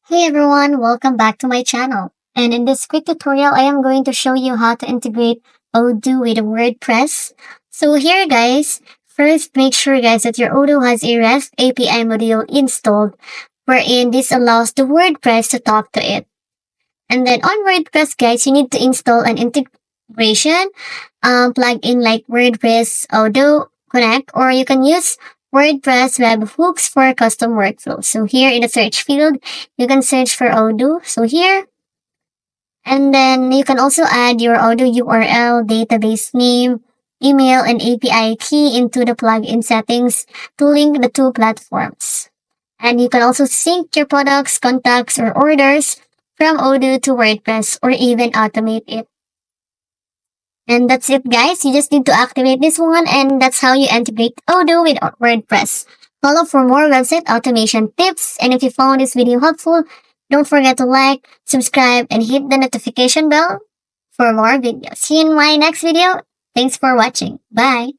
Hey everyone, welcome back to my channel. And in this quick tutorial, I am going to show you how to integrate Odoo with WordPress. So here guys, first make sure guys that your Odoo has a REST API module installed wherein this allows the WordPress to talk to it. And then on WordPress guys, you need to install an integration plugin like WordPress Odoo Connect, or you can use WordPress webhooks for custom workflows. So here in the search field, you can search for Odoo. So here, and then you can also add your Odoo URL, database name, email, and API key into the plugin settings to link the two platforms. And you can also sync your products, contacts, or orders from Odoo to WordPress or even automate it. And that's it, guys. You just need to activate this one, and that's how you integrate Odoo with WordPress. Follow for more website automation tips. And if you found this video helpful, don't forget to like, subscribe, and hit the notification bell for more videos. See you in my next video. Thanks for watching. Bye.